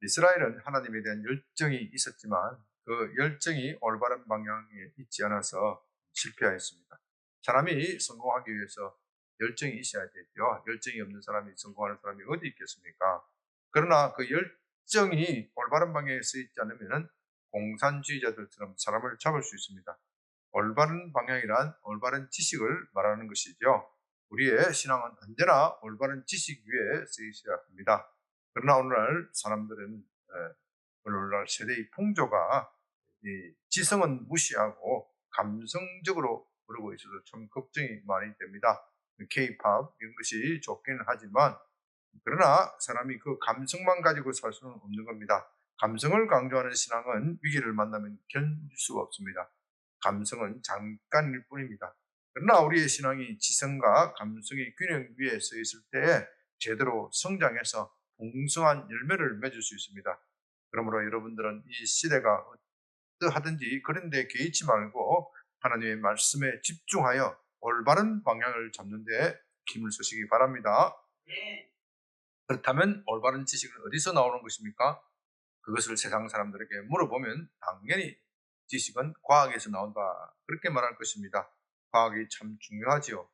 이스라엘은 하나님에 대한 열정이 있었지만 그 열정이 올바른 방향에 있지 않아서 실패하였습니다. 사람이 성공하기 위해서 열정이 있어야 되죠. 열정이 없는 사람이 성공하는 사람이 어디 있겠습니까? 그러나 그 열정이 올바른 방향에 쓰이지 않으면 공산주의자들처럼 사람을 잡을 수 있습니다. 올바른 방향이란 올바른 지식을 말하는 것이죠. 우리의 신앙은 언제나 올바른 지식 위에 쓰이셔야 합니다. 그러나 오늘날 사람들은 오늘날 세대의 풍조가 이 지성은 무시하고 감성적으로 그러고 있어서 참 걱정이 많이 됩니다. K-팝 이런 것이 좋기는 하지만 그러나 사람이 그 감성만 가지고 살 수는 없는 겁니다. 감성을 강조하는 신앙은 위기를 만나면 견딜 수가 없습니다. 감성은 잠깐일 뿐입니다. 그러나 우리의 신앙이 지성과 감성의 균형 위에 서 있을 때에 제대로 성장해서 풍성한 열매를 맺을 수 있습니다. 그러므로 여러분들은 이 시대가 어떠하든지 그런 데 개의치 말고 하나님의 말씀에 집중하여 올바른 방향을 잡는 데 힘을 쓰시기 바랍니다. 그렇다면 올바른 지식은 어디서 나오는 것입니까? 그것을 세상 사람들에게 물어보면 당연히 지식은 과학에서 나온다, 그렇게 말할 것입니다. 과학이 참 중요하지요.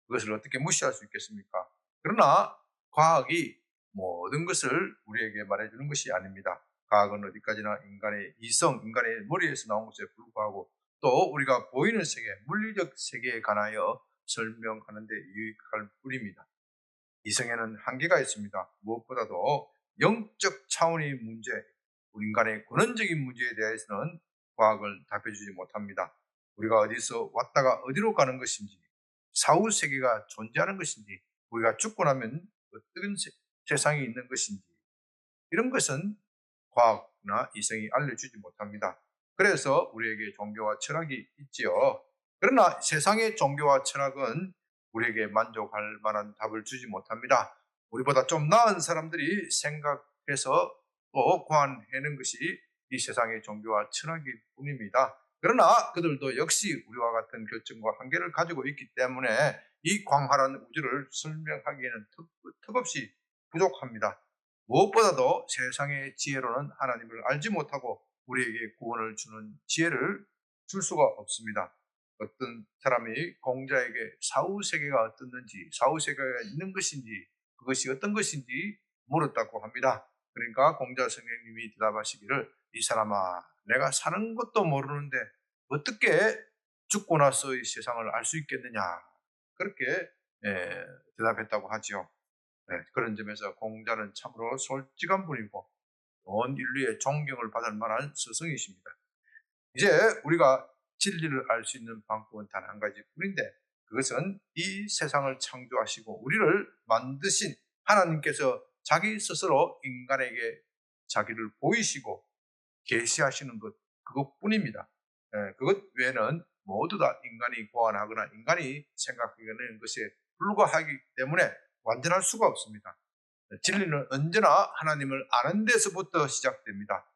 그것을 어떻게 무시할 수 있겠습니까? 그러나 과학이 모든 것을 우리에게 말해주는 것이 아닙니다. 과학은 어디까지나 인간의 이성, 인간의 머리에서 나온 것에 불구하고 또 우리가 보이는 세계, 물리적 세계에 관하여 설명하는 데 유익할 뿐입니다. 이성에는 한계가 있습니다. 무엇보다도 영적 차원의 문제, 우리 인간의 근원적인 문제에 대해서는 과학을 답해주지 못합니다. 우리가 어디서 왔다가 어디로 가는 것인지, 사후세계가 존재하는 것인지, 우리가 죽고 나면 어떤 세상이 있는 것인지, 이런 것은 과학이나 이성이 알려주지 못합니다. 그래서 우리에게 종교와 철학이 있지요. 그러나 세상의 종교와 철학은 우리에게 만족할 만한 답을 주지 못합니다. 우리보다 좀 나은 사람들이 생각해서 또 고안해낸 것이 이 세상의 종교와 철학일 뿐입니다. 그러나 그들도 역시 우리와 같은 결정과 한계를 가지고 있기 때문에 이 광활한 우주를 설명하기에는 턱없이 부족합니다. 무엇보다도 세상의 지혜로는 하나님을 알지 못하고 우리에게 구원을 주는 지혜를 줄 수가 없습니다. 어떤 사람이 공자에게 사후세계가 어떻는지, 사후세계가 있는 것인지, 그것이 어떤 것인지 물었다고 합니다. 그러니까 공자 선생님이 대답하시기를, 이 사람아, 내가 사는 것도 모르는데 어떻게 죽고 나서 이 세상을 알 수 있겠느냐, 그렇게 대답했다고 하죠. 그런 점에서 공자는 참으로 솔직한 분이고 온 인류의 존경을 받을 만한 스승이십니다. 이제 우리가 진리를 알 수 있는 방법은 단 한 가지뿐인데, 그것은 이 세상을 창조하시고 우리를 만드신 하나님께서 자기 스스로 인간에게 자기를 보이시고 계시하시는 것, 그것뿐입니다. 그것 외에는 모두 다 인간이 고안하거나 인간이 생각하는 것에 불과하기 때문에 완전할 수가 없습니다. 진리는 언제나 하나님을 아는 데서부터 시작됩니다.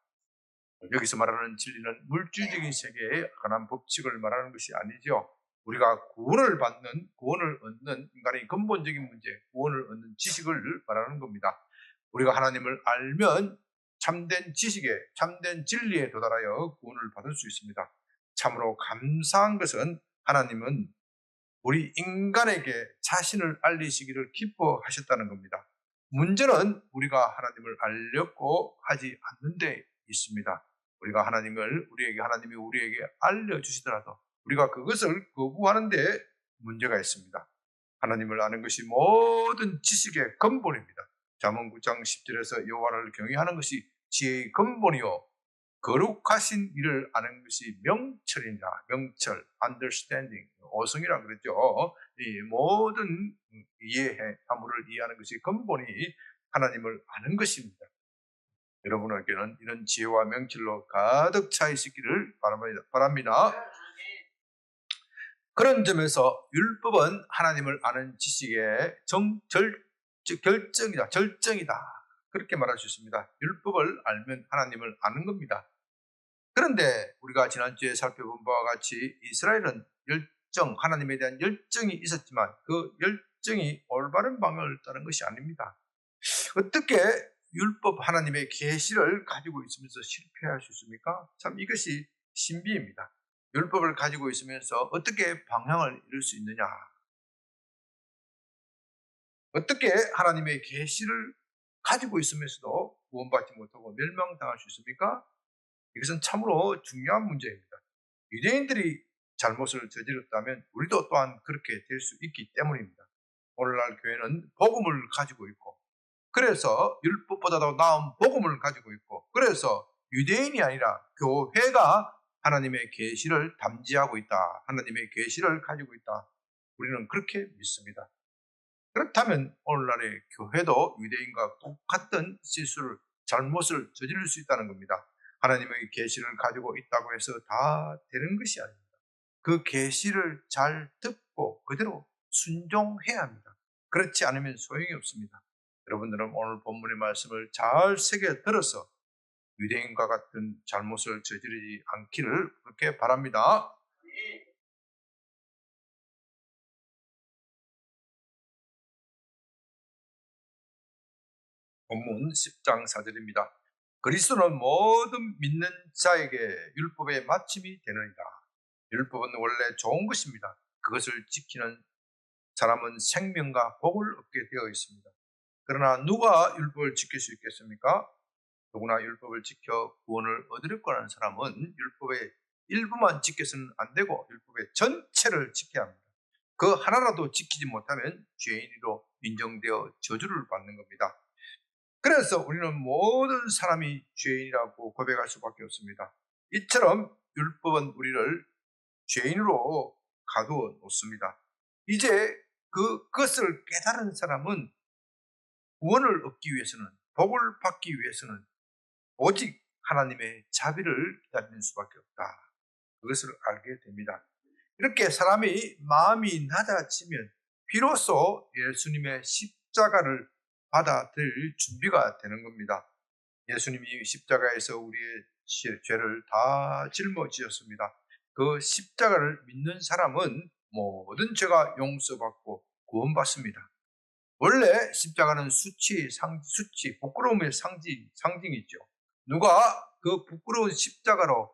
여기서 말하는 진리는 물질적인 세계에 관한 법칙을 말하는 것이 아니죠. 우리가 구원을 얻는 인간의 근본적인 문제, 구원을 얻는 지식을 말하는 겁니다. 우리가 하나님을 알면 참된 지식에, 참된 진리에 도달하여 구원을 받을 수 있습니다. 참으로 감사한 것은 하나님은 우리 인간에게 자신을 알리시기를 기뻐하셨다는 겁니다. 문제는 우리가 하나님을 알려고 하지 않는 데 있습니다. 우리가 하나님이 우리에게 알려주시더라도 우리가 그것을 거부하는 데 문제가 있습니다. 하나님을 아는 것이 모든 지식의 근본입니다. 잠언 9장 10절에서 여호와를 경외하는 것이 지혜의 근본이요 거룩하신 이를 아는 것이 명철이다. 명철, understanding, 어성이라 그랬죠. 이 모든 사물을 이해하는 것이 근본이 하나님을 아는 것입니다. 여러분에게는 이런 지혜와 명철로 가득 차 있기를 바랍니다. 그런 점에서 율법은 하나님을 아는 지식의 절정이다. 그렇게 말할 수 있습니다. 율법을 알면 하나님을 아는 겁니다. 그런데 우리가 지난주에 살펴본 바와 같이 이스라엘은 하나님에 대한 열정이 있었지만 그 열정이 올바른 방향을 따른 것이 아닙니다. 어떻게 율법 하나님의 계시를 가지고 있으면서 실패할 수 있습니까? 참 이것이 신비입니다. 율법을 가지고 있으면서 어떻게 방향을 잃을 수 있느냐? 어떻게 하나님의 계시를 가지고 있으면서도 구원받지 못하고 멸망당할 수 있습니까? 이것은 참으로 중요한 문제입니다. 유대인들이 잘못을 저질렀다면 우리도 또한 그렇게 될 수 있기 때문입니다. 오늘날 교회는 복음을 가지고 있고, 그래서 율법보다도 나은 복음을 가지고 있고, 그래서 유대인이 아니라 교회가 하나님의 계시를 담지하고 있다. 하나님의 계시를 가지고 있다. 우리는 그렇게 믿습니다. 그렇다면 오늘날의 교회도 유대인과 똑같은 실수를, 잘못을 저지를 수 있다는 겁니다. 하나님의 계시를 가지고 있다고 해서 다 되는 것이 아닙니다. 그 계시를 잘 듣고 그대로 순종해야 합니다. 그렇지 않으면 소용이 없습니다. 여러분들은 오늘 본문의 말씀을 잘 새겨 들어서 유대인과 같은 잘못을 저지르지 않기를 그렇게 바랍니다. 본문 10장 4절입니다. 그리스도는 모든 믿는 자에게 율법의 마침이 되느니라. 율법은 원래 좋은 것입니다. 그것을 지키는 사람은 생명과 복을 얻게 되어 있습니다. 그러나 누가 율법을 지킬 수 있겠습니까? 누구나 율법을 지켜 구원을 얻으려고 하는 사람은 율법의 일부만 지켜서는 안 되고 율법의 전체를 지켜야 합니다. 그 하나라도 지키지 못하면 죄인으로 인정되어 저주를 받는 겁니다. 그래서 우리는 모든 사람이 죄인이라고 고백할 수밖에 없습니다. 이처럼 율법은 우리를 죄인으로 가두어 놓습니다. 이제 그것을 깨달은 사람은 구원을 얻기 위해서는, 복을 받기 위해서는 오직 하나님의 자비를 기다리는 수밖에 없다. 그것을 알게 됩니다. 이렇게 사람이 마음이 낮아지면 비로소 예수님의 십자가를 받아들일 준비가 되는 겁니다. 예수님이 십자가에서 우리의 죄를 다 짊어지셨습니다. 그 십자가를 믿는 사람은 모든 죄가 용서받고 구원받습니다. 원래 십자가는 수치, 부끄러움의 상징이죠. 누가 그 부끄러운 십자가로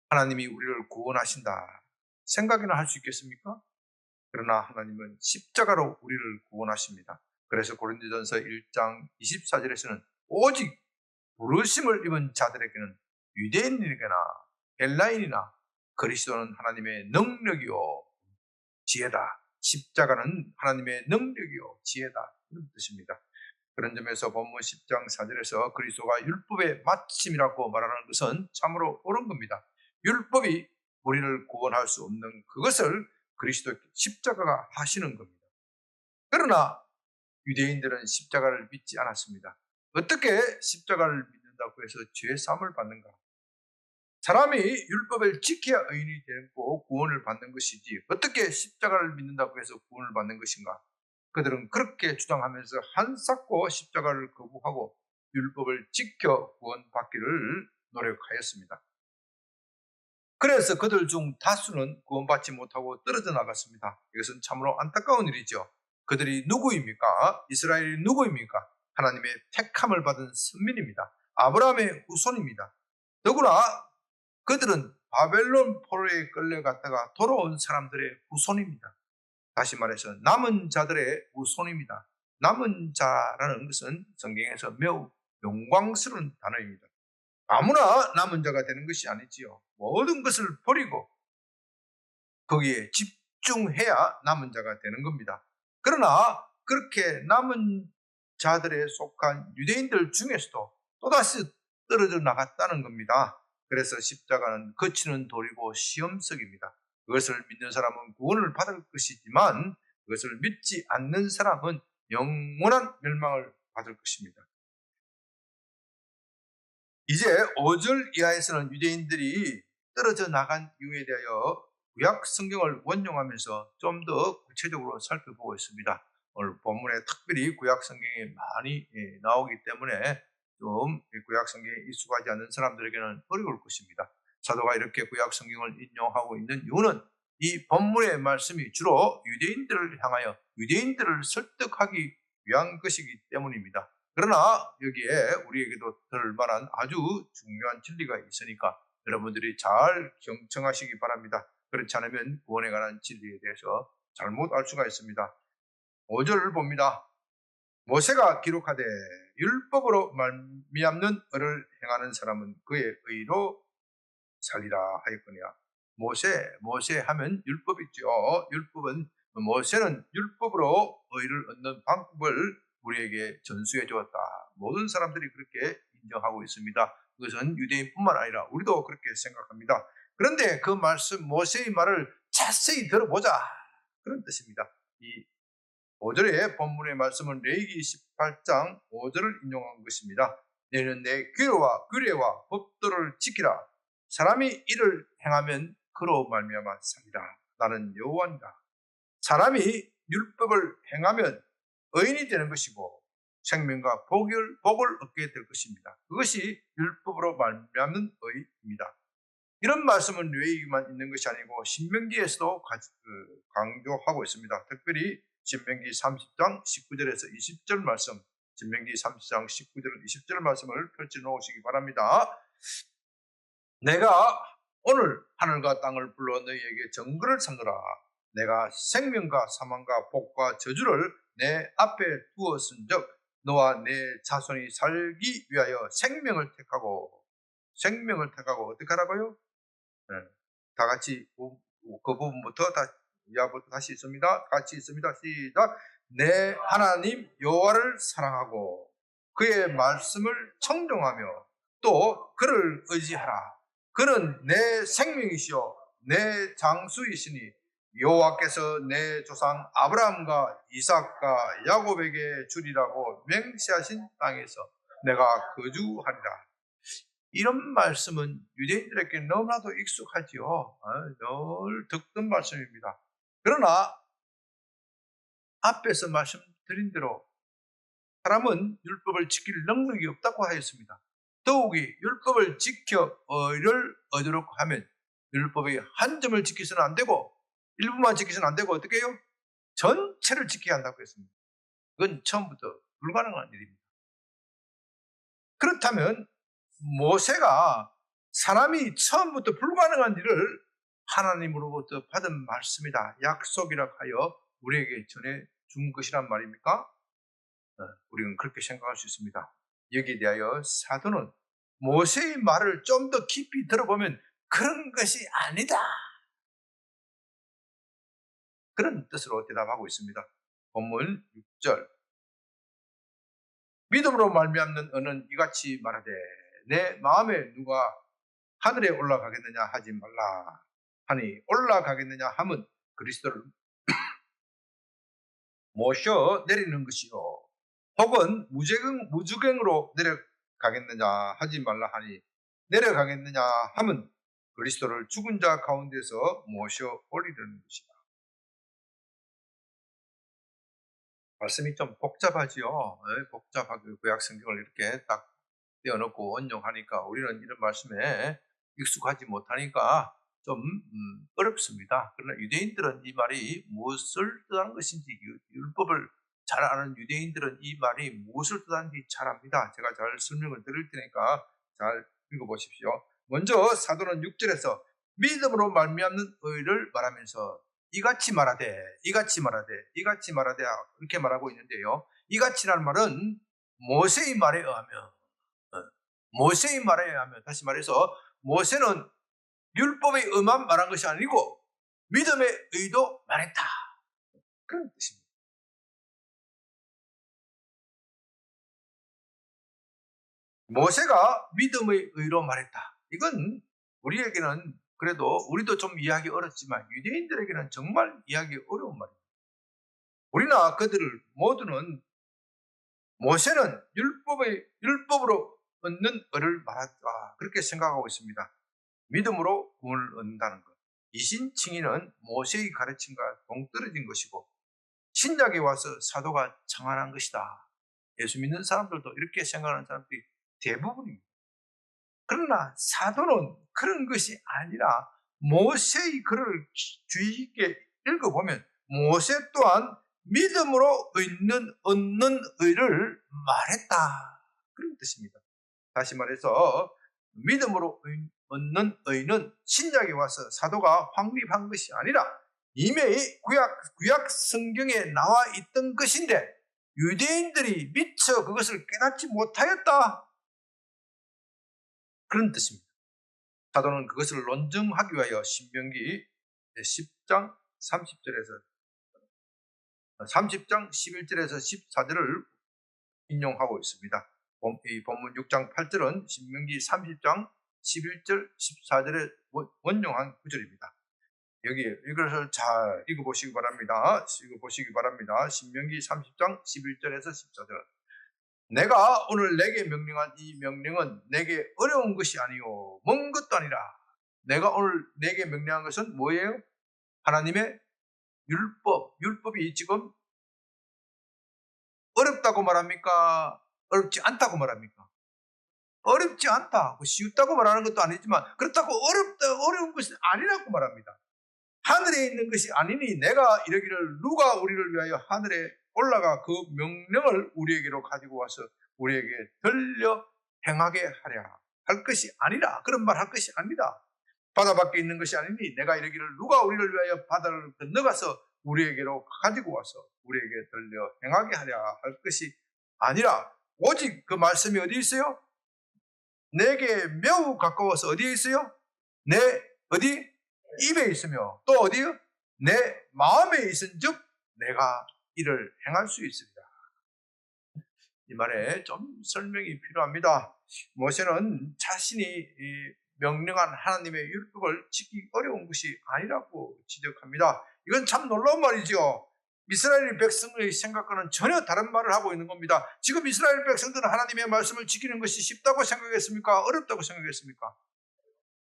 하나님이 우리를 구원하신다 생각이나 할 수 있겠습니까? 그러나 하나님은 십자가로 우리를 구원하십니다. 그래서 고린도전서 1장 24절에서는 오직 부르심을 입은 자들에게는 유대인에게나 헬라인이나 그리스도는 하나님의 능력이요 지혜다. 십자가는 하나님의 능력이요 지혜다. 그런 뜻입니다. 그런 점에서 본문 10장 4절에서 그리스도가 율법의 마침이라고 말하는 것은 참으로 옳은 겁니다. 율법이 우리를 구원할 수 없는 그것을 그리스도 십자가가 하시는 겁니다. 그러나 유대인들은 십자가를 믿지 않았습니다. 어떻게 십자가를 믿는다고 해서 죄 사함을 받는가? 사람이 율법을 지켜야 의인이 되고 구원을 받는 것이지 어떻게 십자가를 믿는다고 해서 구원을 받는 것인가? 그들은 그렇게 주장하면서 한사코 십자가를 거부하고 율법을 지켜 구원받기를 노력하였습니다. 그래서 그들 중 다수는 구원받지 못하고 떨어져 나갔습니다. 이것은 참으로 안타까운 일이죠. 그들이 누구입니까? 이스라엘이 누구입니까? 하나님의 택함을 받은 선민입니다. 아브라함의 후손입니다. 더구나 그들은 바벨론 포로에 끌려갔다가 돌아온 사람들의 후손입니다. 다시 말해서 남은 자들의 후손입니다. 남은 자라는 것은 성경에서 매우 영광스러운 단어입니다. 아무나 남은 자가 되는 것이 아니지요. 모든 것을 버리고 거기에 집중해야 남은 자가 되는 겁니다. 그러나 그렇게 남은 자들에 속한 유대인들 중에서도 또다시 떨어져 나갔다는 겁니다. 그래서 십자가는 거치는 돌이고 시험석입니다. 그것을 믿는 사람은 구원을 받을 것이지만 그것을 믿지 않는 사람은 영원한 멸망을 받을 것입니다. 이제 5절 이하에서는 유대인들이 떨어져 나간 이유에 대하여 구약 성경을 원용하면서 좀 더 구체적으로 살펴보고 있습니다. 오늘 본문에 특별히 구약 성경이 많이 나오기 때문에 좀 구약 성경에 익숙하지 않는 사람들에게는 어려울 것입니다. 사도가 이렇게 구약 성경을 인용하고 있는 이유는 이 본문의 말씀이 주로 유대인들을 향하여 유대인들을 설득하기 위한 것이기 때문입니다. 그러나 여기에 우리에게도 들을 만한 아주 중요한 진리가 있으니까 여러분들이 잘 경청하시기 바랍니다. 그렇지 않으면 구원에 관한 진리에 대해서 잘못 알 수가 있습니다. 5절을 봅니다. 모세가 기록하되 율법으로 말미암는 의를 행하는 사람은 그의 의로 살리라 하였거니와. 모세 하면 율법 있죠. 율법은 모세는 율법으로 의를 얻는 방법을 우리에게 전수해 주었다. 모든 사람들이 그렇게 인정하고 있습니다. 그것은 유대인뿐만 아니라 우리도 그렇게 생각합니다. 그런데 그 말씀 모세의 말을 자세히 들어보자 그런 뜻입니다. 이 5절의 본문의 말씀은 레위기 18장 5절을 인용한 것입니다. 너희는 내 규례와 법도를 지키라. 사람이 이를 행하면 그로 말미암아 살리라. 나는 여호와니라. 사람이 율법을 행하면 의인이 되는 것이고 생명과 복을 얻게 될 것입니다. 그것이 율법으로 말미암는 의입니다. 이런 말씀은 레위기만 있는 것이 아니고 신명기에서도 강조하고 있습니다. 특별히 신명기 30장 19절에서 20절 말씀, 신명기 30장 19절 20절 말씀을 펼쳐 놓으시기 바랍니다. 내가 오늘 하늘과 땅을 불러 너희에게 정글을 삼노라. 내가 생명과 사망과 복과 저주를 내 앞에 두었은즉 너와 내 자손이 살기 위하여 생명을 택하고 어떻게 하라고요? 네. 다 같이 그 부분부터 이하부터 다시 있습니다. 같이 있습니다. 시작. 내 하나님 여호와를 사랑하고 그의 말씀을 청종하며 또 그를 의지하라. 그는 내 생명이시요 내 장수이시니 여호와께서 내 조상 아브라함과 이삭과 야곱에게 주리라고 맹세하신 땅에서 내가 거주하리라. 이런 말씀은 유대인들에게 너무나도 익숙하지요. 늘 듣던 말씀입니다. 그러나 앞에서 말씀드린 대로 사람은 율법을 지킬 능력이 없다고 하였습니다. 더욱이 율법을 지켜 의를 얻도록 하면 율법의 한 점을 지키서는 안 되고 일부만 지키서는 안 되고 어떻게 해요? 전체를 지켜야 한다고 했습니다. 그건 처음부터 불가능한 일입니다. 그렇다면 모세가 사람이 처음부터 불가능한 일을 하나님으로부터 받은 말씀이다, 약속이라 하여 우리에게 전해준 것이란 말입니까? 우리는 그렇게 생각할 수 있습니다. 여기에 대하여 사도는 모세의 말을 좀 더 깊이 들어보면 그런 것이 아니다, 그런 뜻으로 대답하고 있습니다. 본문 6절. 믿음으로 말미암는 은은 이같이 말하되 내 마음에 누가 하늘에 올라가겠느냐 하지 말라 하니 올라가겠느냐 함은 그리스도를 모셔 내리는 것이요 혹은 무주갱으로 내려가겠느냐 하지 말라 하니 내려가겠느냐 함은 그리스도를 죽은 자 가운데서 모셔 올리려는 것이다. 말씀이 좀 복잡하지요. 복잡하게 구약 성경을 이렇게 딱 떼어놓고 원용하니까 우리는 이런 말씀에 익숙하지 못하니까 좀 어렵습니다. 그러나 유대인들은 이 말이 무엇을 뜻하는 것인지, 율법을 잘 아는 유대인들은 이 말이 무엇을 뜻하는지 잘 압니다. 제가 잘 설명을 드릴 테니까 잘 읽어보십시오. 먼저 사도는 6절에서 믿음으로 말미암는 의를 말하면서 이같이 말하되 이렇게 말하고 있는데요. 이같이라는 말은 모세의 말에 의하면 다시 말해서 모세는 율법의 의만 말한 것이 아니고 믿음의 의도 말했다, 그런 뜻입니다. 모세가 믿음의 의로 말했다. 이건 우리에게는 그래도 우리도 좀 이해하기 어렵지만 유대인들에게는 정말 이해하기 어려운 말입니다. 우리나 그들을 모두는 모세는 율법으로 얻는 의를 말했다, 그렇게 생각하고 있습니다. 믿음으로 구원을 얻는다는 것, 이신칭의는 모세의 가르침과 동떨어진 것이고 신약에 와서 사도가 청한한 것이다. 예수 믿는 사람들도 이렇게 생각하는 사람들이 대부분입니다. 그러나 사도는 그런 것이 아니라 모세의 글을 주의 깊게 읽어보면 모세 또한 믿음으로 얻는 의를 말했다. 그런 뜻입니다. 다시 말해서 믿음으로 얻는 의는 신약에 와서 사도가 확립한 것이 아니라 이미 구약 성경에 나와 있던 것인데 유대인들이 미처 그것을 깨닫지 못하였다. 그런 뜻입니다. 사도는 그것을 논증하기 위하여 신명기 10장 11절에서 14절을 인용하고 있습니다. 이 본문 6장 8절은 신명기 30장 11절 14절에 원용한 구절입니다. 여기 이것을 잘 읽어보시기 바랍니다. 신명기 30장 11절에서 14절. 내가 오늘 내게 명령한 이 명령은 내게 어려운 것이 아니요 먼 것도 아니라. 내가 오늘 내게 명령한 것은 뭐예요? 하나님의 율법이 지금 어렵다고 말합니까? 어렵지 않다고 말합니까? 어렵지 않다. 쉽다고 말하는 것도 아니지만 그렇다고 어려운 것이 아니라고 말합니다. 하늘에 있는 것이 아니니 내가 이러기를 누가 우리를 위하여 하늘에 올라가 그 명령을 우리에게로 가지고 와서 우리에게 들려 행하게 하랴 할 것이 아니라. 그런 말 할 것이 아니다. 바다 밖에 있는 것이 아니니 내가 이러기를 누가 우리를 위하여 바다를 건너가서 우리에게로 가지고 와서 우리에게 들려 행하게 하랴 할 것이 아니라 오직 그 말씀이 어디 있어요? 내게 매우 가까워서 어디에 있어요? 내 어디? 입에 있으며 또 어디요? 내 마음에 있은즉 내가 이를 행할 수 있으리라. 이 말에 좀 설명이 필요합니다. 모세는 자신이 명령한 하나님의 율법을 지키기 어려운 것이 아니라고 지적합니다. 이건 참 놀라운 말이죠. 이스라엘 백성의 생각과는 전혀 다른 말을 하고 있는 겁니다. 지금 이스라엘 백성들은 하나님의 말씀을 지키는 것이 쉽다고 생각했습니까? 어렵다고 생각했습니까?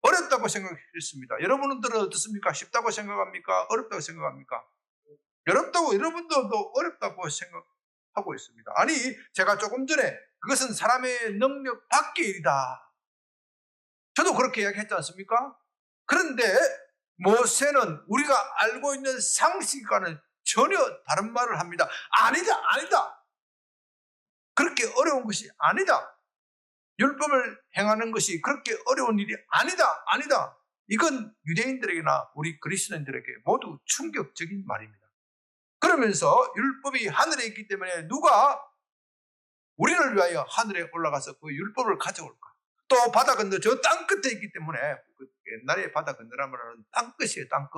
어렵다고 생각했습니다. 여러분들은 어떻습니까? 쉽다고 생각합니까? 어렵다고 생각합니까? 여러분들도 어렵다고 생각하고 있습니다. 아니, 제가 조금 전에 그것은 사람의 능력 밖의 일이다. 저도 그렇게 이야기했지 않습니까? 그런데 모세는 우리가 알고 있는 상식과는 전혀 다른 말을 합니다. 아니다. 그렇게 어려운 것이 아니다. 율법을 행하는 것이 그렇게 어려운 일이 아니다. 이건 유대인들에게나 우리 그리스도인들에게 모두 충격적인 말입니다. 그러면서 율법이 하늘에 있기 때문에 누가 우리를 위하여 하늘에 올라가서 그 율법을 가져올까? 또 바다 건너 저 땅 끝에 있기 때문에, 옛날에 바다 건너라면 땅끝이에요. 땅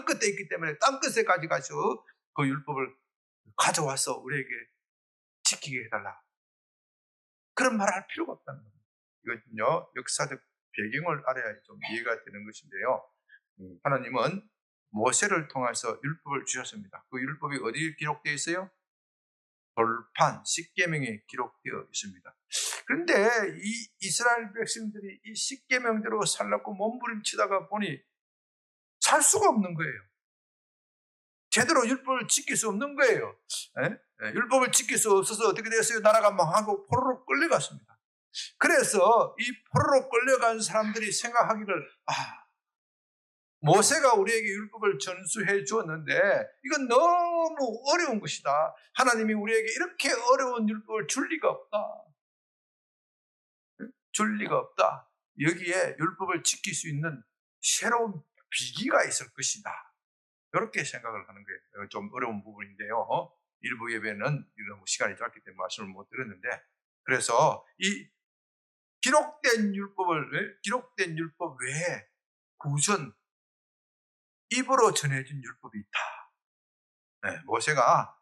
끝에 있기 때문에 땅 끝에까지 가서 그 율법을 가져와서 우리에게 지키게 해달라. 그런 말을 할 필요가 없다는 겁니다. 이것은요, 역사적 배경을 알아야 좀 이해가 되는 것인데요. 하나님은 모세를 통해서 율법을 주셨습니다. 그 율법이 어디에 기록되어 있어요? 돌판, 십계명에 기록되어 있습니다. 그런데 이 이스라엘 백성들이 이 십계명대로 살려고 몸부림치다가 보니 살 수가 없는 거예요. 제대로 율법을 지킬 수 없는 거예요. 율법을 지킬 수 없어서 어떻게 됐어요? 나라가 망하고 포로로 끌려갔습니다. 그래서 이 포로로 끌려간 사람들이 생각하기를 모세가 우리에게 율법을 전수해 주었는데 이건 너무 어려운 것이다. 하나님이 우리에게 이렇게 어려운 율법을 줄 리가 없다. 여기에 율법을 지킬 수 있는 새로운 비기가 있을 것이다. 이렇게 생각을 하는 거예요. 좀 어려운 부분인데요. 일부 예배는 너무 시간이 짧기 때문에 말씀을 못 드렸는데, 그래서 이 기록된 율법 외에 구전 입으로 전해진 율법이 있다. 모세가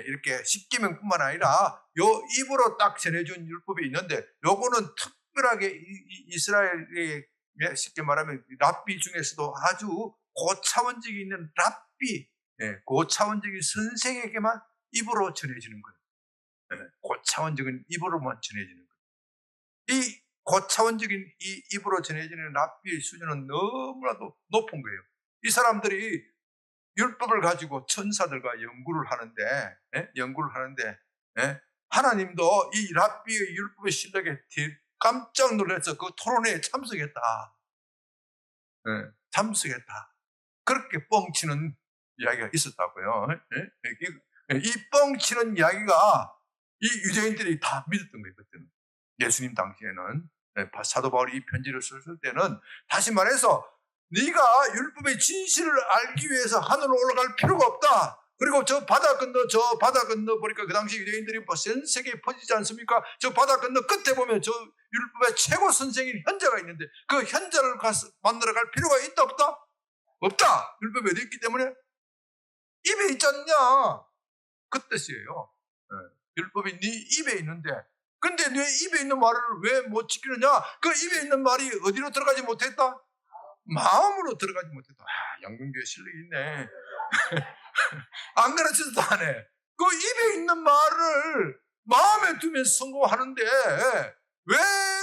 이렇게 십계명뿐만 아니라 요 입으로 딱 전해준 율법이 있는데, 요거는 특별하게 이스라엘의 쉽게 말하면 랍비 중에서도 아주 고차원적이 있는 랍비, 고차원적인 선생에게만 입으로 전해지는 거예요. 고차원적인 입으로만 전해지는 거예요. 이 고차원적인 이 입으로 전해지는 랍비의 수준은 너무나도 높은 거예요. 이 사람들이 율법을 가지고 천사들과 연구를 하는데 하나님도 이 랍비의 율법의 실력에 깜짝 놀라서 그 토론회에 참석했다. 그렇게 뻥치는 이야기가 있었다고요. 이 뻥치는 이야기가 이 유대인들이 다 믿었던 거예요. 그때는. 예수님 당시에는. 사도 바울이 이 편지를 썼을 때는 다시 말해서 네가 율법의 진실을 알기 위해서 하늘로 올라갈 필요가 없다. 그리고 저 바다 건너 보니까 그 당시 유대인들이 전 세계에 퍼지지 않습니까? 저 바다 건너 끝에 보면 저 율법의 최고 선생인 현자가 있는데 그 현자를 가서 만나러 갈 필요가 있다 없다? 없다. 율법이 어디 있기 때문에 입에 있지 않냐? 그 뜻이에요. 율법이 네 입에 있는데 근데 네 입에 있는 말을 왜 못 지키느냐? 그 입에 있는 말이 어디로 들어가지 못했다? 마음으로 들어가지 못했다. 양근교에 실력이 있네. 안 가르쳐도 안 해. 그 입에 있는 말을 마음에 두면서 성공하는데 왜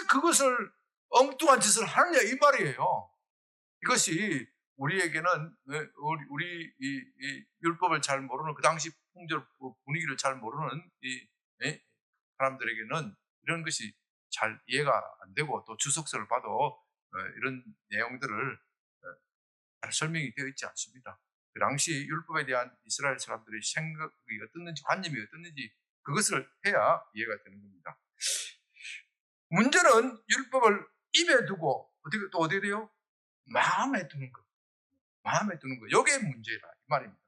그것을 엉뚱한 짓을 하느냐 이 말이에요. 이것이 우리에게는 우리 이 율법을 잘 모르는 그 당시 풍절 분위기를 잘 모르는 이 사람들에게는 이런 것이 잘 이해가 안 되고 또 주석서를 봐도 이런 내용들을 잘 설명이 되어 있지 않습니다. 그 당시 율법에 대한 이스라엘 사람들의 생각이 어떻는지 관념이 어떻는지 그것을 해야 이해가 되는 겁니다. 문제는 율법을 입에 두고 어떻게 돼요? 마음에 두는 것. 마음에 두는 것. 이게 문제라 이 말입니다.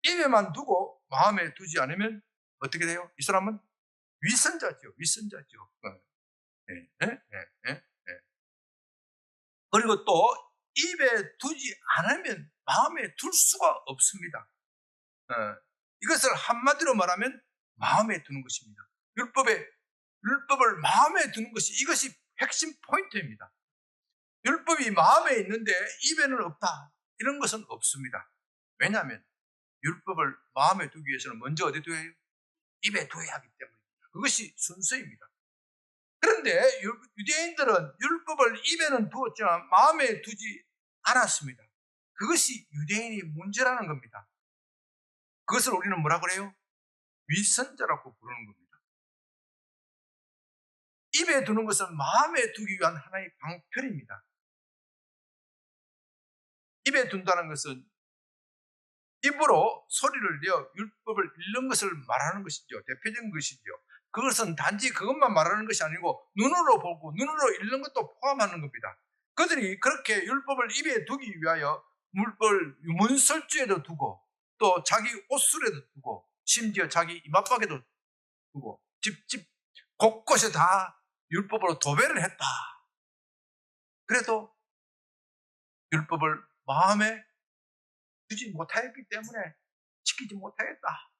입에만 두고 마음에 두지 않으면 어떻게 돼요? 이 사람은 위선자죠. 위선자죠. 그리고 또 입에 두지 않으면 마음에 둘 수가 없습니다. 이것을 한마디로 말하면 마음에 두는 것입니다. 율법을 마음에 두는 것이 이것이 핵심 포인트입니다. 율법이 마음에 있는데 입에는 없다. 이런 것은 없습니다. 왜냐하면 율법을 마음에 두기 위해서는 먼저 어디 둬야 해요? 입에 둬야 하기 때문에 그것이 순서입니다. 그런데 유대인들은 율법을 입에는 두었지만 마음에 두지 않았습니다. 그것이 유대인의 문제라는 겁니다. 그것을 우리는 뭐라 그래요? 위선자라고 부르는 겁니다. 입에 두는 것은 마음에 두기 위한 하나의 방편입니다. 입에 둔다는 것은 입으로 소리를 내어 율법을 읽는 것을 말하는 것이죠. 대표적인 것이죠. 그것은 단지 그것만 말하는 것이 아니고 눈으로 보고 눈으로 읽는 것도 포함하는 겁니다. 그들이 그렇게 율법을 입에 두기 위하여 율법을 문설주에도 두고 또 자기 옷술에도 두고 심지어 자기 이마박에도 두고 집집 곳곳에 다 율법으로 도배를 했다. 그래도 율법을 마음에 두지 못하였기 때문에 지키지 못하겠다.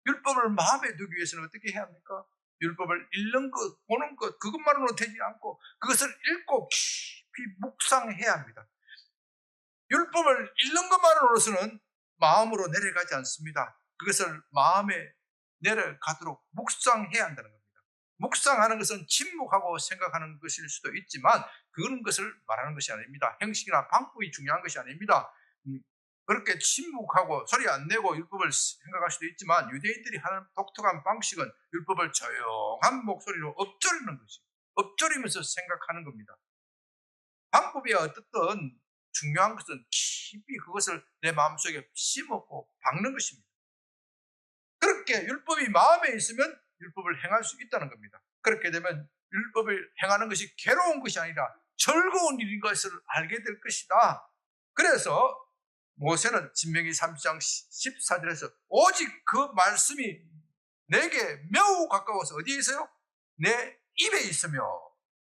율법을 마음에 두기 위해서는 어떻게 해야 합니까? 율법을 읽는 것, 보는 것, 그것만으로 되지 않고 그것을 읽고 깊이 묵상해야 합니다. 율법을 읽는 것만으로서는 마음으로 내려가지 않습니다. 그것을 마음에 내려가도록 묵상해야 한다는 겁니다. 묵상하는 것은 침묵하고 생각하는 것일 수도 있지만 그런 것을 말하는 것이 아닙니다. 형식이나 방법이 중요한 것이 아닙니다. 그렇게 침묵하고 소리 안 내고 율법을 생각할 수도 있지만 유대인들이 하는 독특한 방식은 율법을 조용한 목소리로 엎조리는 것이 엎조리면서 생각하는 겁니다. 방법이 어떻든 중요한 것은 깊이 그것을 내 마음속에 심었고 박는 것입니다. 그렇게 율법이 마음에 있으면 율법을 행할 수 있다는 겁니다. 그렇게 되면 율법을 행하는 것이 괴로운 것이 아니라 즐거운 일인 것을 알게 될 것이다. 그래서 모세는 신명기 30장 14절에서 오직 그 말씀이 내게 매우 가까워서 어디에 있어요? 내 입에 있으며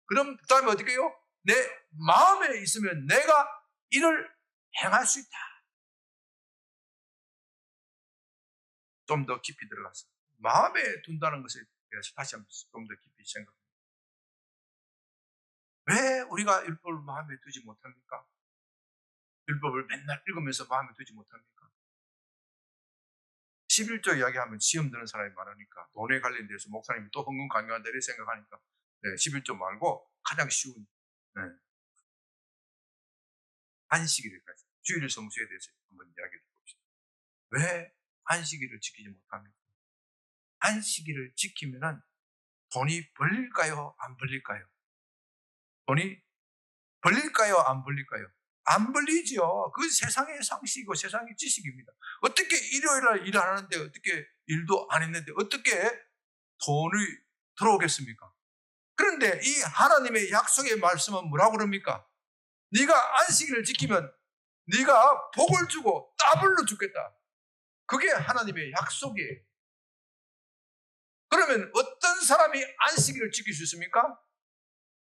그럼 그 다음에 어떻게 해요? 내 마음에 있으면 내가 이를 행할 수 있다. 좀 더 깊이 들어가서 마음에 둔다는 것에 대해서 다시 한번 좀 더 깊이 생각합니다. 왜 우리가 율법을 마음에 두지 못합니까? 율법을 맨날 읽으면서 마음에 두지 못합니까? 11조 이야기하면 시험 드는 사람이 많으니까 돈에 관련돼서 목사님이 또 헌금 강요한다 이렇게 생각하니까 11조 말고 가장 쉬운 안식일을 가지고 주일 성수에 대해서 한번 이야기해 봅시다. 왜 안식일을 지키지 못합니까? 안식일을 지키면은 돈이 벌릴까요? 안 벌릴까요? 돈이 벌릴까요? 안 벌릴까요? 안 벌리죠. 그 세상의 상식이고 세상의 지식입니다. 어떻게 일요일날 일하는데 어떻게 일도 안 했는데 어떻게 돈이 들어오겠습니까? 그런데 이 하나님의 약속의 말씀은 뭐라고 그럽니까? 네가 안식일을 지키면 네가 복을 주고 더블로 주겠다. 그게 하나님의 약속이에요. 그러면 어떤 사람이 안식일을 지킬 수 있습니까?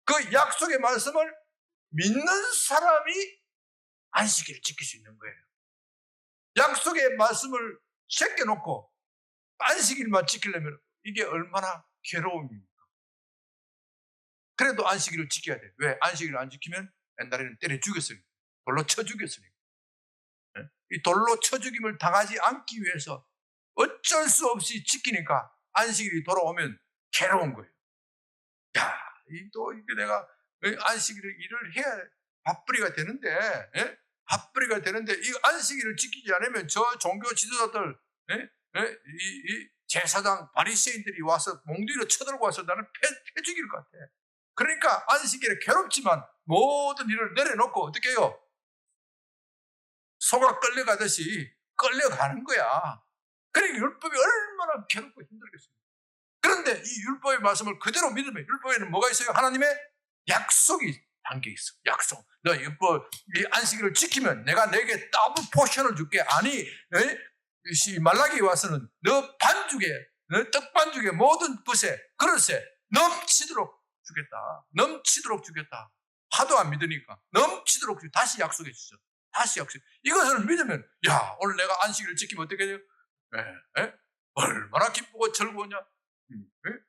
그 약속의 말씀을 믿는 사람이 안식일을 지킬 수 있는 거예요. 약속의 말씀을 제껴놓고 안식일만 지키려면 이게 얼마나 괴로움입니까? 그래도 안식일을 지켜야 돼. 왜? 안식일을 안 지키면 옛날에는 때려 죽였으니까. 돌로 쳐 죽였으니까. 이 돌로 쳐 죽임을 당하지 않기 위해서 어쩔 수 없이 지키니까 안식일이 돌아오면 괴로운 거예요. 야, 또 이게 내가 안식일을 일을 해야 밥벌이가 되는데, 예? 밥벌이가 되는데 이 안식일을 지키지 않으면 저 종교 지도자들, 예? 예? 이 제사장 바리새인들이 와서 몽둥이로 쳐들고 와서 나는 패 죽일 것 같아. 그러니까 안식일에 괴롭지만 모든 일을 내려놓고 어떻게 해요? 소가 끌려가듯이 끌려가는 거야. 그러니까 율법이 얼마나 괴롭고 힘들겠습니까? 그런데 이 율법의 말씀을 그대로 믿으면 율법에는 뭐가 있어요? 하나님의 약속이 담겨 있어. 약속. 너 율법, 이 안식일을 지키면 내가 내게 더블 포션을 줄게. 아니, 말라기 와서는 너 반죽에, 너 떡반죽에 모든 것에, 그릇에 넘치도록 주겠다. 넘치도록 주겠다. 하도 안 믿으니까 넘치도록 주겠다. 다시 약속해 주죠. 다시 약속. 이것을 믿으면 야, 오늘 내가 안식일을 지키면 어떻게 돼요? 얼마나 기쁘고 즐거우냐?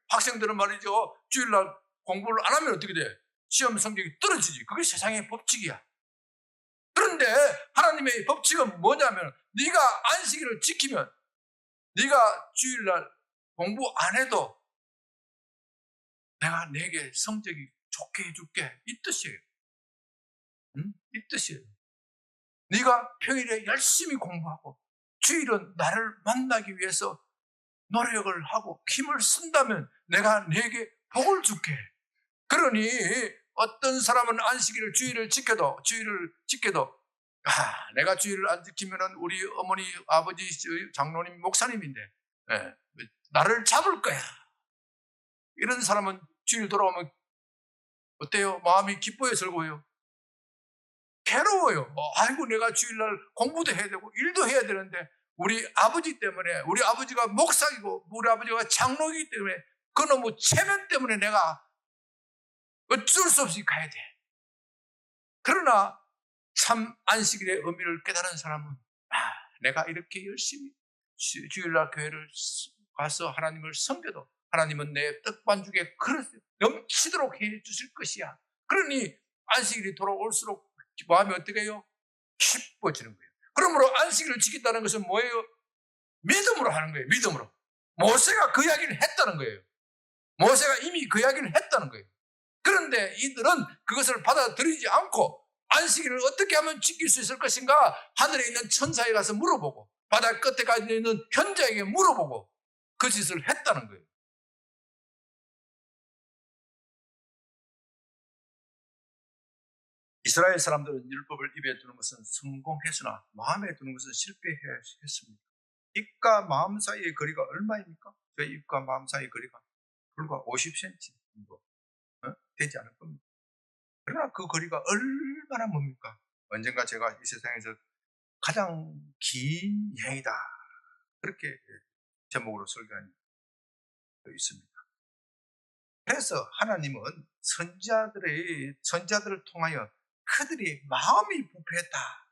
학생들은 말이죠. 주일날 공부를 안 하면 어떻게 돼? 시험 성적이 떨어지지. 그게 세상의 법칙이야. 그런데 하나님의 법칙은 뭐냐면 네가 안식일을 지키면 네가 주일날 공부 안 해도 내가 내게 성적이 좋게 해줄게. 이 뜻이에요. 이 뜻이에요. 네가 평일에 열심히 공부하고 주일은 나를 만나기 위해서 노력을 하고 힘을 쓴다면 내가 내게 복을 줄게. 그러니 어떤 사람은 안식일을 주일을 지켜도 내가 주일을 안 지키면 우리 어머니 아버지 장로님 목사님인데 나를 잡을 거야. 이런 사람은 주일 돌아오면 어때요? 마음이 기뻐요, 즐거워요? 괴로워요. 아이고 내가 주일날 공부도 해야 되고 일도 해야 되는데 우리 아버지 때문에 우리 아버지가 목사이고 우리 아버지가 장로이기 때문에 그놈의 체면 때문에 내가 어쩔 수 없이 가야 돼. 그러나 참 안식일의 의미를 깨달은 사람은 내가 이렇게 열심히 주일날 교회를 가서 하나님을 섬겨도 하나님은 내 떡반죽에 그릇을 넘치도록 해 주실 것이야. 그러니 안식일이 돌아올수록 마음이 어떻게 해요? 기뻐지는 거예요. 그러므로 안식일을 지킨다는 것은 뭐예요? 믿음으로 하는 거예요. 믿음으로. 모세가 그 이야기를 했다는 거예요. 모세가 이미 그 이야기를 했다는 거예요. 그런데 이들은 그것을 받아들이지 않고 안식일을 어떻게 하면 지킬 수 있을 것인가 하늘에 있는 천사에 가서 물어보고 바다 끝에까지 있는 현자에게 물어보고 그 짓을 했다는 거예요. 이스라엘 사람들은 율법을 입에 두는 것은 성공했으나 마음에 두는 것은 실패했습니다. 입과 마음 사이의 거리가 얼마입니까? 저희 입과 마음 사이의 거리가 불과 50cm 정도 되지 않을 겁니다. 그러나 그 거리가 얼마나 멉니까? 언젠가 제가 이 세상에서 가장 긴 여행이다. 그렇게 제목으로 설교한 적이 있습니다. 그래서 하나님은 선지자들을 통하여 그들이 마음이 부패했다.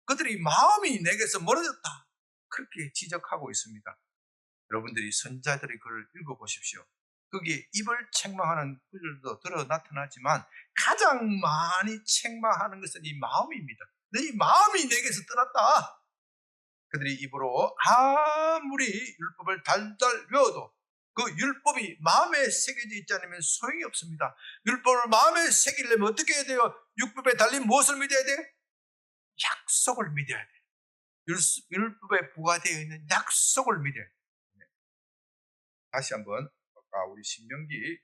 그들이 마음이 내게서 멀어졌다. 그렇게 지적하고 있습니다. 여러분들이 선지자들의 글을 읽어보십시오. 거기에 입을 책망하는 구절도 들어 나타나지만 가장 많이 책망하는 것은 이 마음입니다. 네 마음이 내게서 떠났다. 그들이 입으로 아무리 율법을 달달 외워도 그 율법이 마음에 새겨져 있지 않으면 소용이 없습니다. 율법을 마음에 새기려면 어떻게 해야 돼요? 율법에 달린 무엇을 믿어야 돼요? 약속을 믿어야 돼요. 율법에 부과되어 있는 약속을 믿어야 돼요. 다시 한번 아까 우리 신명기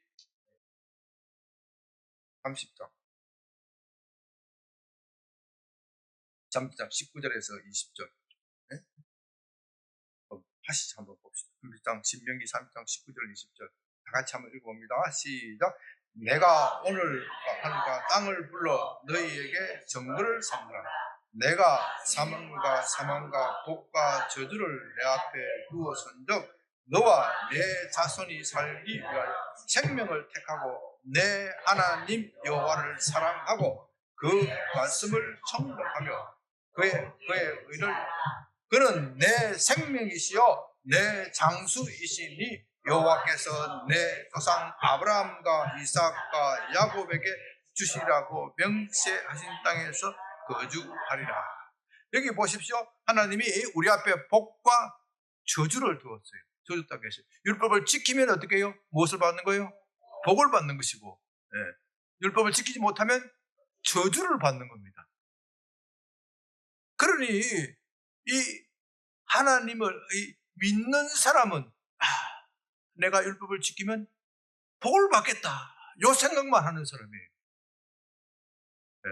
30장 3장 19절에서 20절. 네? 다시 한번 봅시다. 신명기 3장 19절 20절 다 같이 한번 읽어봅니다. 시작. 내가 오늘 하늘과 땅을 불러 너희에게 정거를 삼으라. 내가 사망과 복과 저주를 내 앞에 두어선적 너와 내 자손이 살기 위하여 생명을 택하고 내 하나님 여호와를 사랑하고 그 말씀을 청정하며 그의 의를 그는 내 생명이시여 내 장수이시니 여호와께서 내 조상 아브라함과 이삭과 야곱에게 주시라고 명세하신 땅에서 거주하리라. 여기 보십시오. 하나님이 우리 앞에 복과 저주를 두었어요. 저주 땅에서 율법을 지키면 어떻게 해요? 무엇을 받는 거예요? 복을 받는 것이고, 율법을 지키지 못하면 저주를 받는 겁니다. 그러니 이 하나님을 믿는 사람은 내가 율법을 지키면 복을 받겠다, 요 생각만 하는 사람이에요.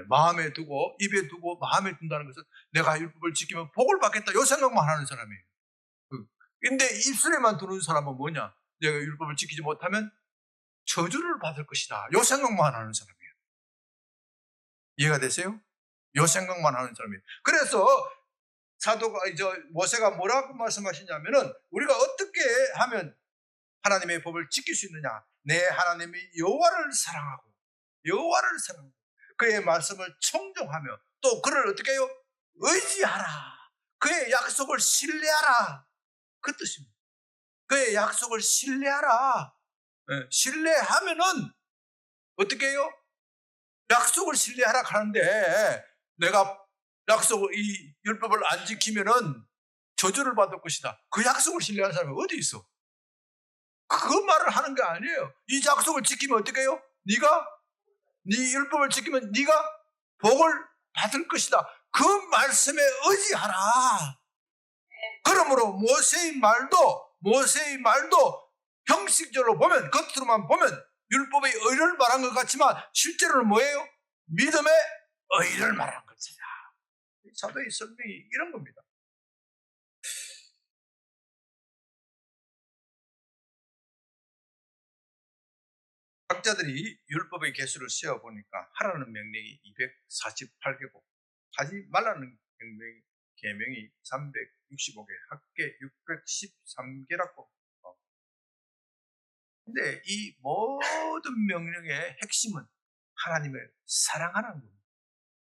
마음에 두고 입에 두고 마음에 둔다는 것은 내가 율법을 지키면 복을 받겠다, 요 생각만 하는 사람이에요. 근데 입술에만 두는 사람은 뭐냐? 내가 율법을 지키지 못하면 저주를 받을 것이다, 요 생각만 하는 사람이에요. 이해가 되세요? 요 생각만 하는 사람이에요. 그래서 모세가 뭐라고 말씀하시냐면은 우리가 어떻게 하면 하나님의 법을 지킬 수 있느냐? 내 하나님이 여호와를 사랑하고 그의 말씀을 청종하며 또 그를 어떻게 해요? 의지하라. 그의 약속을 신뢰하라. 그 뜻입니다. 그의 약속을 신뢰하라. 신뢰하면은 어떻게 해요? 약속을 신뢰하라 하는데 내가 이 율법을 안 지키면은 저주를 받을 것이다, 그 약속을 신뢰하는 사람이 어디 있어? 그 말을 하는 게 아니에요. 이 약속을 지키면 어떻게 해요? 네 율법을 지키면 네가 복을 받을 것이다, 그 말씀에 의지하라. 그러므로 모세의 말도 형식적으로 보면, 겉으로만 보면 율법의 의를 말한 것 같지만 실제로는 뭐예요? 믿음의 의를 말한 것이다. 사도의 설명이 이런 겁니다. 학자들이 율법의 개수를 세어보니까 하라는 명령이 248개고 하지 말라는 계명이 365개, 합계 613개라고. 근데 이 모든 명령의 핵심은 하나님을 사랑하라는 겁니다.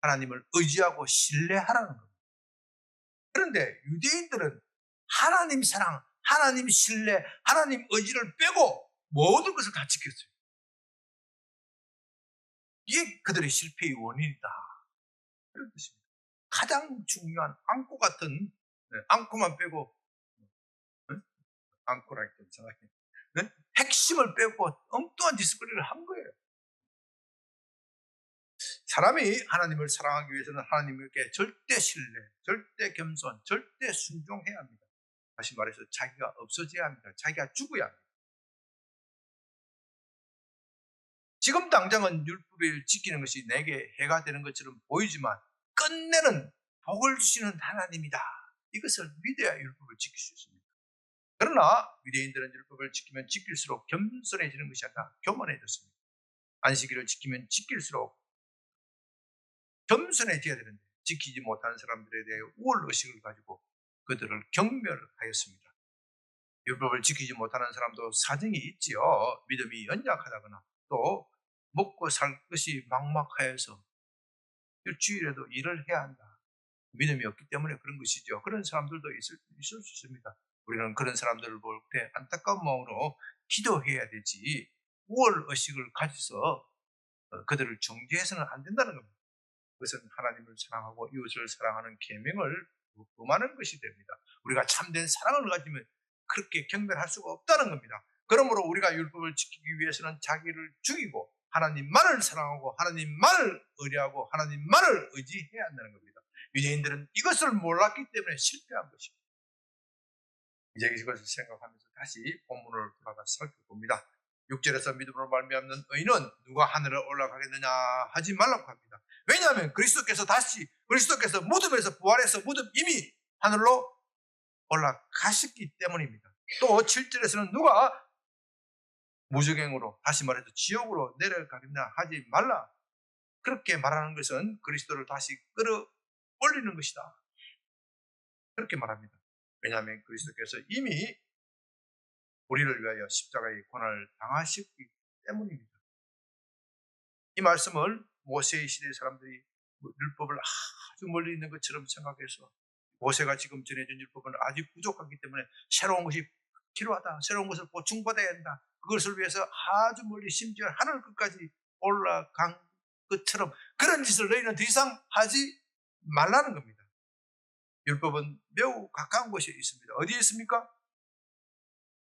하나님을 의지하고 신뢰하라는 겁니다. 그런데 유대인들은 하나님 사랑, 하나님 신뢰, 하나님 의지를 빼고 모든 것을 다 지켰어요. 이게 그들의 실패의 원인이다, 그런 뜻입니다. 가장 중요한 앙코 같은, 앙코만 빼고, 앙코라 했더니 이상하게, 핵심을 빼고 엉뚱한 디스플레이를 한 거예요. 사람이 하나님을 사랑하기 위해서는 하나님께 절대 신뢰, 절대 겸손, 절대 순종해야 합니다. 다시 말해서 자기가 없어져야 합니다. 자기가 죽어야 합니다. 지금 당장은 율법을 지키는 것이 내게 해가 되는 것처럼 보이지만 끝내는 복을 주시는 하나님이다, 이것을 믿어야 율법을 지킬 수 있습니다. 그러나 유대인들은 율법을 지키면 지킬수록 겸손해지는 것이 아니라 교만해졌습니다. 안식일을 지키면 지킬수록 겸손해져야 되는데 지키지 못하는 사람들에 대해 우월의식을 가지고 그들을 경멸하였습니다. 율법을 지키지 못하는 사람도 사정이 있지요. 믿음이 연약하다거나 또 먹고 살 것이 막막하여서 일주일에도 일을 해야 한다, 믿음이 없기 때문에 그런 것이죠. 그런 사람들도 있을 수 있습니다. 우리는 그런 사람들을 볼 때 안타까운 마음으로 기도해야 되지 우월의식을 가져서 그들을 정죄해서는 안 된다는 겁니다. 그것은 하나님을 사랑하고 이웃을 사랑하는 계명을 범하는 것이 됩니다. 우리가 참된 사랑을 가지면 그렇게 경멸할 수가 없다는 겁니다. 그러므로 우리가 율법을 지키기 위해서는 자기를 죽이고 하나님만을 사랑하고 하나님만을 의뢰하고 하나님만을 의지해야 한다는 겁니다. 유대인들은 이것을 몰랐기 때문에 실패한 것입니다. 이제 이것을 생각하면서 다시 본문을 돌아가서 살펴봅니다. 6절에서 믿음으로 말미암는 의인은 누가 하늘에 올라가겠느냐 하지 말라고 합니다. 왜냐하면 그리스도께서 다시 그리스도께서 무덤에서 부활해서 무덤 이미 하늘로 올라가셨기 때문입니다. 또 7절에서는 누가 무저갱으로, 다시 말해서 지옥으로 내려가겠나 하지 말라, 그렇게 말하는 것은 그리스도를 다시 끌어올리는 것이다, 그렇게 말합니다. 왜냐하면 그리스도께서 이미 우리를 위하여 십자가의 고난을 당하셨기 때문입니다. 이 말씀을 모세의 시대의 사람들이 율법을 아주 멀리 있는 것처럼 생각해서, 모세가 지금 전해준 율법은 아주 부족하기 때문에 새로운 것이 필요하다, 새로운 것을 보충받아야 한다, 그것을 위해서 아주 멀리 심지어 하늘 끝까지 올라간 것처럼 그런 짓을 너희는 더 이상 하지 말라는 겁니다. 율법은 매우 가까운 곳에 있습니다. 어디에 있습니까?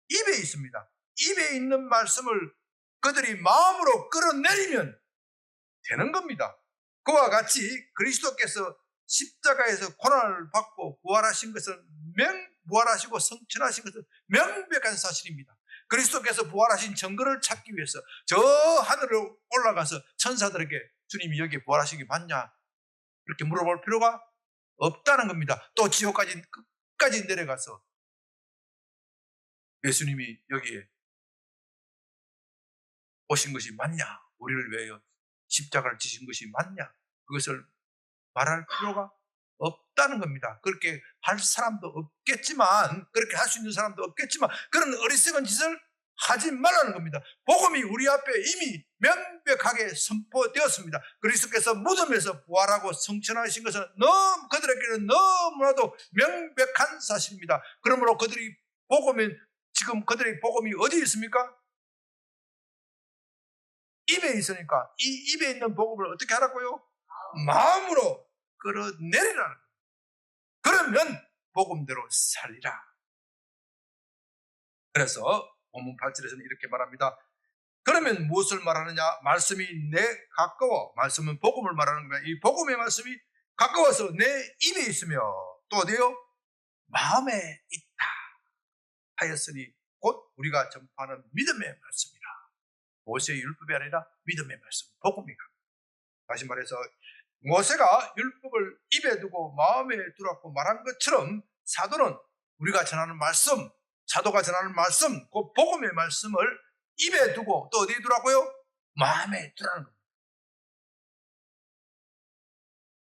입에 있습니다. 입에 있는 말씀을 그들이 마음으로 끌어내리면 되는 겁니다. 그와 같이 그리스도께서 십자가에서 고난을 받고 부활하신 것은 부활하시고 성천하신 것은 명백한 사실입니다. 그리스도께서 부활하신 증거를 찾기 위해서 저 하늘로 올라가서 천사들에게 주님이 여기 부활하시기 맞냐 이렇게 물어볼 필요가 없다는 겁니다. 또 지옥까지 끝까지 내려가서 예수님이 여기에 오신 것이 맞냐, 우리를 위하여 십자가를 지신 것이 맞냐, 그것을 말할 필요가 없다는 겁니다. 그렇게 할 사람도 없겠지만, 그렇게 할 수 있는 사람도 없겠지만, 그런 어리석은 짓을 하지 말라는 겁니다. 복음이 우리 앞에 이미 명백하게 선포되었습니다. 그리스도께서 무덤에서 부활하고 성천하신 것은 그들에게는 너무나도 명백한 사실입니다. 그러므로 그들이 지금 그들의 복음이 어디에 있습니까? 입에 있으니까 이 입에 있는 복음을 어떻게 하라고요? 마음으로 끌어내리라는 거예요. 그러면 복음대로 살리라. 그래서 본문 8절에서는 이렇게 말합니다. 그러면 무엇을 말하느냐? 말씀이 내 가까워, 말씀은 복음을 말하는 겁니다. 이 복음의 말씀이 가까워서 내 입에 있으며 또 어디요? 마음에 있다 하였으니 곧 우리가 전파하는 믿음의 말씀이라. 모세의 율법이 아니라 믿음의 말씀, 복음이다. 다시 말해서 모세가 율법을 입에 두고 마음에 두라고 말한 것처럼 사도는 우리가 전하는 말씀, 사도가 전하는 말씀, 그 복음의 말씀을 입에 두고 또 어디에 두라고요? 마음에 두라는 겁니다.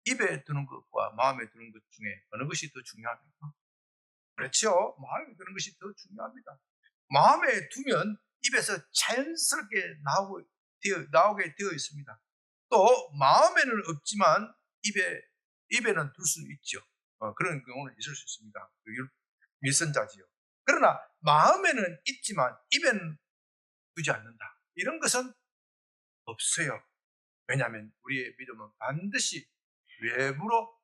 입에 두는 것과 마음에 두는 것 중에 어느 것이 더 중요합니까? 그렇죠. 마음에 두는 것이 더 중요합니다. 마음에 두면 입에서 자연스럽게 나오게 되어 있습니다. 또 마음에는 없지만 입에는 둘 수 있죠. 그런 경우는 있을 수 있습니다. 밀선자지요. 그러나 마음에는 있지만 입에는 두지 않는다, 이런 것은 없어요. 왜냐하면 우리의 믿음은 반드시 외부로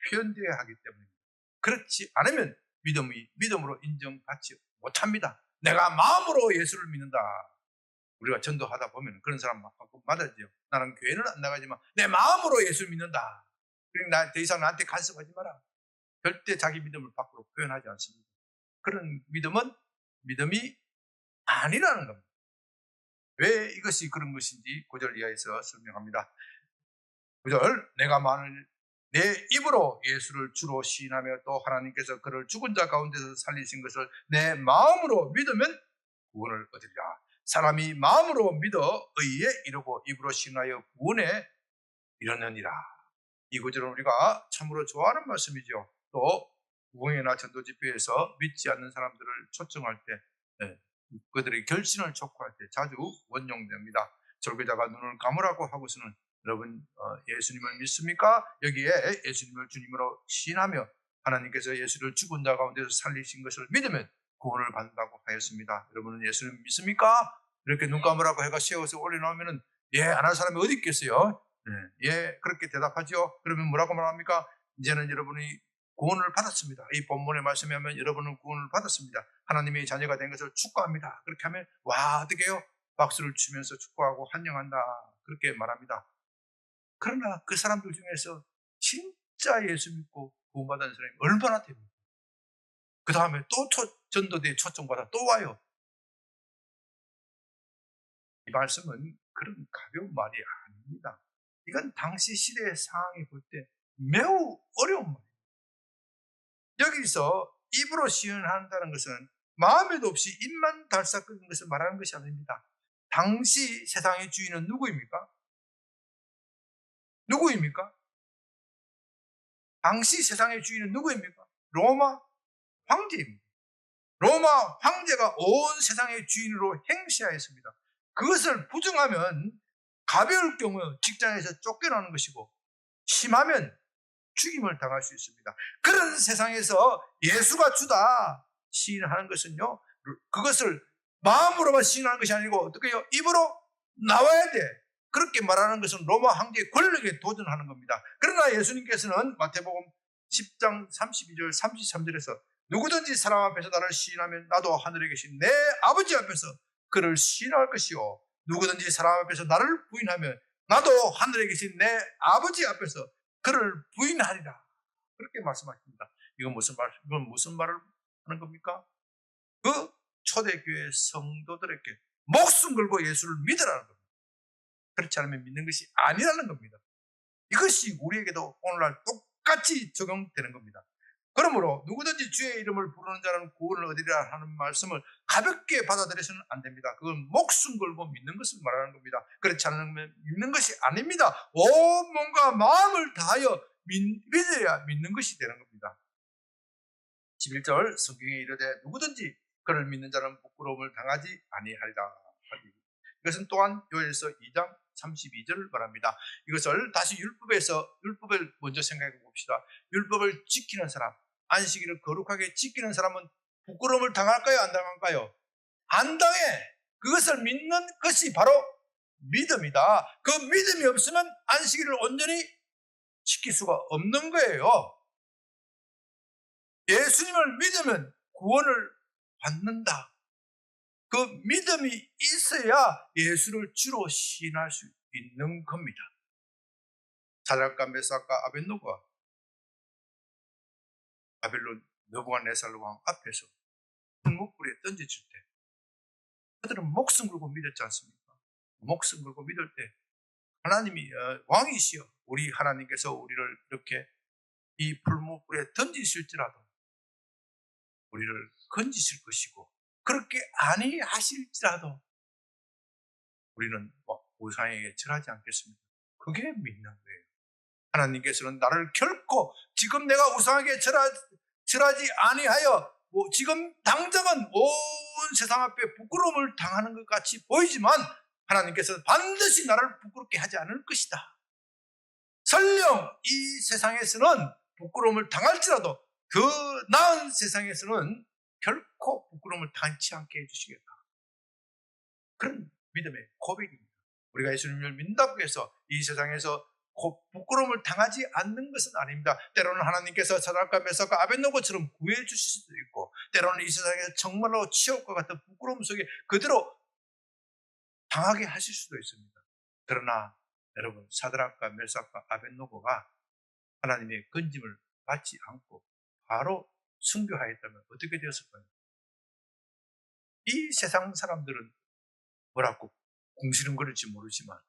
표현되어야 하기 때문입니다. 그렇지 않으면 믿음으로 인정받지 못합니다. 내가 마음으로 예수를 믿는다. 우리가 전도하다 보면 그런 사람 가끔 맞아지요. 나는 교회는 안 나가지만 내 마음으로 예수를 믿는다. 그러니까 더 이상 나한테 간섭하지 마라. 절대 자기 믿음을 밖으로 표현하지 않습니다. 그런 믿음은 믿음이 아니라는 겁니다. 왜 이것이 그런 것인지 9절 이하에서 설명합니다. 9절, 내가 만일 내 입으로 예수를 주로 시인하며 또 하나님께서 그를 죽은 자 가운데서 살리신 것을 내 마음으로 믿으면 구원을 얻으리라. 사람이 마음으로 믿어 의에 이르고 입으로 시인하여 구원에 이르느니라. 이 구절은 우리가 참으로 좋아하는 말씀이죠. 또 우행이나 전도 집회에서 믿지 않는 사람들을 초청할 때, 그들의 결신을 촉구할 때 자주 원용됩니다. 설교자가 눈을 감으라고 하고서는 여러분 예수님을 믿습니까? 여기에 예수님을 주님으로 시인하며 하나님께서 예수를 죽은 자 가운데서 살리신 것을 믿으면 구원을 받는다고 하였습니다. 여러분은 예수님 믿습니까? 이렇게 눈 감으라고 해가 세워서 올려놓으면 예, 안 할 사람이 어디 있겠어요? 예, 그렇게 대답하죠. 그러면 뭐라고 말합니까? 이제는 여러분이 구원을 받았습니다. 이 본문의 말씀에 하면 여러분은 구원을 받았습니다. 하나님의 자녀가 된 것을 축구합니다. 그렇게 하면 와, 어떻게 해요? 박수를 치면서 축구하고 환영한다, 그렇게 말합니다. 그러나 그 사람들 중에서 진짜 예수 믿고 구원받은 사람이 얼마나 됩니까? 그 다음에 또 전도대에 초청받아 또 와요. 이 말씀은 그런 가벼운 말이 아닙니다. 이건 당시 시대의 상황이 볼 때 매우 어려운 말이에요. 여기서 입으로 시인한다는 것은 마음에도 없이 입만 달싹거리는 것을 말하는 것이 아닙니다. 당시 세상의 주인은 누구입니까? 누구입니까? 당시 세상의 주인은 누구입니까? 로마 황제입니다. 로마 황제가 온 세상의 주인으로 행시하였습니다. 그것을 부정하면 가벼울 경우 직장에서 쫓겨나는 것이고 심하면 죽임을 당할 수 있습니다. 그런 세상에서 예수가 주다 시인하는 것은요, 그것을 마음으로만 시인하는 것이 아니고 어떻게 해요? 입으로 나와야 돼. 그렇게 말하는 것은 로마 황제의 권력에 도전하는 겁니다. 그러나 예수님께서는 마태복음 10장 32절 33절에서 누구든지 사람 앞에서 나를 시인하면 나도 하늘에 계신 내 아버지 앞에서 그를 시인할 것이요, 누구든지 사람 앞에서 나를 부인하면 나도 하늘에 계신 내 아버지 앞에서 그를 부인하리라. 그렇게 말씀하십니다. 이건 무슨 말을 하는 겁니까? 그 초대교회 성도들에게 목숨 걸고 예수를 믿으라는 겁니다. 그렇지 않으면 믿는 것이 아니라는 겁니다. 이것이 우리에게도 오늘날 똑같이 적용되는 겁니다. 그러므로 누구든지 주의 이름을 부르는 자는 구원을 얻으리라 하는 말씀을 가볍게 받아들여서는 안 됩니다. 그건 목숨 걸고 믿는 것을 말하는 겁니다. 그렇지 않으면 믿는 것이 아닙니다. 온 몸과 마음을 다하여 믿어야 믿는 것이 되는 겁니다. 11절 성경에 이르되 누구든지 그를 믿는 자는 부끄러움을 당하지 아니하리라. 이것은 또한 요엘서 2장 32절을 말합니다. 이것을 다시 율법을 먼저 생각해 봅시다. 율법을 지키는 사람, 안식일을 거룩하게 지키는 사람은 부끄러움을 당할까요? 안 당할까요? 안 당해. 그것을 믿는 것이 바로 믿음이다. 그 믿음이 없으면 안식일을 온전히 지킬 수가 없는 거예요. 예수님을 믿으면 구원을 받는다. 그 믿음이 있어야 예수를 주로 시인할 수 있는 겁니다. 사드락과 메삭과 아벳노고가 바벨론 느부갓네살 왕 앞에서 풀무불에 던져질 때 그들은 목숨 걸고 믿었지 않습니까? 목숨 걸고 믿을 때 하나님이 왕이시여 우리 하나님께서 우리를 이렇게 이 풀무불에 던지실지라도 우리를 건지실 것이고 그렇게 아니하실지라도 우리는 우상에게 절하지 않겠습니까? 그게 믿는 거예요. 하나님께서는 나를 결코 지금 내가 우상에게 절하지 아니하여 지금 당장은 온 세상 앞에 부끄러움을 당하는 것 같이 보이지만 하나님께서는 반드시 나를 부끄럽게 하지 않을 것이다. 설령 이 세상에서는 부끄러움을 당할지라도 더 나은 세상에서는 결코 부끄러움을 당치 않게 해주시겠다. 그런 믿음의 고백입니다. 우리가 예수님을 믿는다고 해서 이 세상에서 부끄러움을 당하지 않는 것은 아닙니다. 때로는 하나님께서 사드락과 메삭과 아벳노고처럼 구해 주실 수도 있고 때로는 이 세상에서 정말로 치욕과 같은 부끄러움 속에 그대로 당하게 하실 수도 있습니다. 그러나 여러분 사드락과 메삭과 아벳노고가 하나님의 건짐을 받지 않고 바로 순교하였다면 어떻게 되었을까요? 이 세상 사람들은 뭐라고 궁시렁거릴지 모르지만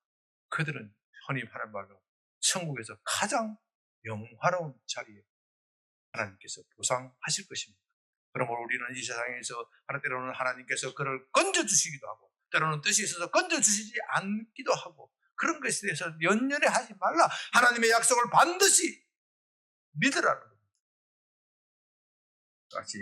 그들은 흔히 하는 말로 천국에서 가장 영화로운 자리에 하나님께서 보상하실 것입니다. 그러므로 우리는 이 세상에서 때로는 하나님께서 그를 건져주시기도 하고 때로는 뜻이 있어서 건져주시지 않기도 하고 그런 것에 대해서 연연해 하지 말라. 하나님의 약속을 반드시 믿으라는 겁니다. 다시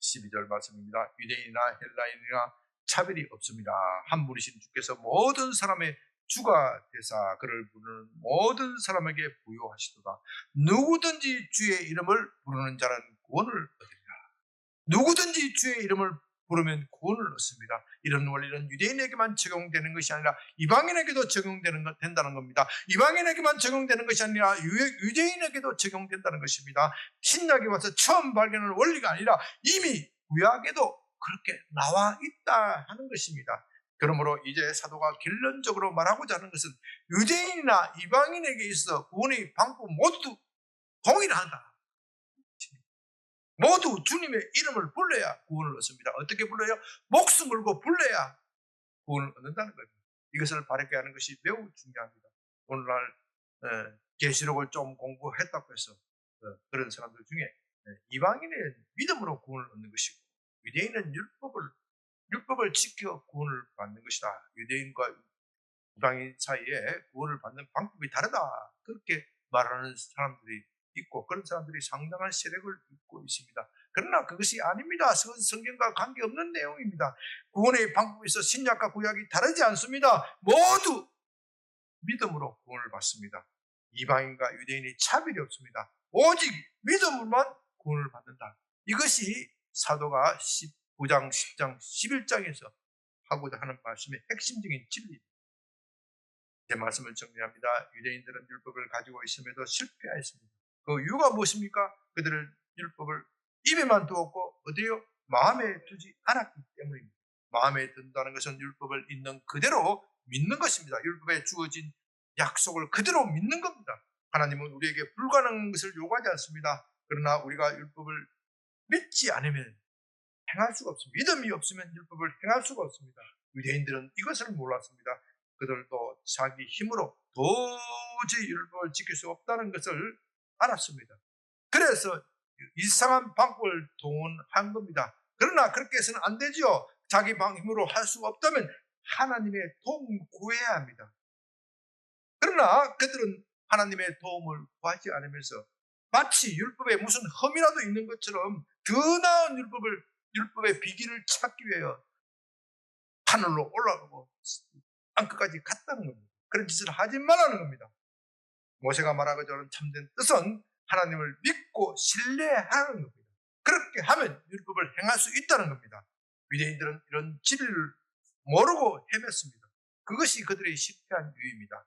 12절 말씀입니다. 유대인이나 헬라인이나 차별이 없습니다. 한 분이신 주께서 모든 사람의 주가 되사 그를 부르는 모든 사람에게 부요하시도다. 누구든지 주의 이름을 부르는 자는 구원을 얻으리라. 누구든지 주의 이름을 부르면 구원을 얻습니다. 이런 원리는 유대인에게만 적용되는 것이 아니라 이방인에게도 된다는 겁니다. 이방인에게만 적용되는 것이 아니라 유대인에게도 적용된다는 것입니다. 신약에 와서 처음 발견하는 원리가 아니라 이미 구약에도 그렇게 나와 있다 하는 것입니다. 그러므로 이제 사도가 결론적으로 말하고자 하는 것은 유대인이나 이방인에게 있어 구원의 방법 모두 동일하다. 모두 주님의 이름을 불러야 구원을 얻습니다. 어떻게 불러요? 목숨 걸고 불러야 구원을 얻는다는 겁니다. 이것을 바르게 하는 것이 매우 중요합니다. 오늘날 계시록을 좀 공부했다고 해서 그런 사람들 중에 이방인은 믿음으로 구원을 얻는 것이고 유대인은 율법을 지켜 구원을 받는 것이다. 유대인과 이방인 사이에 구원을 받는 방법이 다르다. 그렇게 말하는 사람들이 있고 그런 사람들이 상당한 세력을 입고 있습니다. 그러나 그것이 아닙니다. 성경과 관계없는 내용입니다. 구원의 방법에서 신약과 구약이 다르지 않습니다. 모두 믿음으로 구원을 받습니다. 이방인과 유대인이 차별이 없습니다. 오직 믿음으로만 구원을 받는다. 이것이 사도가 19장, 10장, 11장에서 하고자 하는 말씀의 핵심적인 진리입니다. 제 말씀을 정리합니다. 유대인들은 율법을 가지고 있음에도 실패하였습니다. 그 이유가 무엇입니까? 그들은 율법을 입에만 두었고 어디요? 마음에 두지 않았기 때문입니다. 마음에 든다는 것은 율법을 있는 그대로 믿는 것입니다. 율법에 주어진 약속을 그대로 믿는 겁니다. 하나님은 우리에게 불가능한 것을 요구하지 않습니다. 그러나 우리가 율법을 믿지 않으면 행할 수가 없습니다. 믿음이 없으면 율법을 행할 수가 없습니다. 유대인들은 이것을 몰랐습니다. 그들도 자기 힘으로 도저히 율법을 지킬 수 없다는 것을 알았습니다. 그래서 이상한 방법을 동원한 겁니다. 그러나 그렇게 해서는 안 되죠. 자기 힘으로 할 수가 없다면 하나님의 도움을 구해야 합니다. 그러나 그들은 하나님의 도움을 구하지 않으면서 마치 율법에 무슨 흠이라도 있는 것처럼 더 나은 율법의 비기를 찾기 위하여 하늘로 올라가고 땅끝까지 갔다는 겁니다. 그런 짓을 하지 말라는 겁니다. 모세가 말하고 저는 참된 뜻은 하나님을 믿고 신뢰하는 겁니다. 그렇게 하면 율법을 행할 수 있다는 겁니다. 유대인들은 이런 진리를 모르고 헤맸습니다. 그것이 그들의 실패한 이유입니다.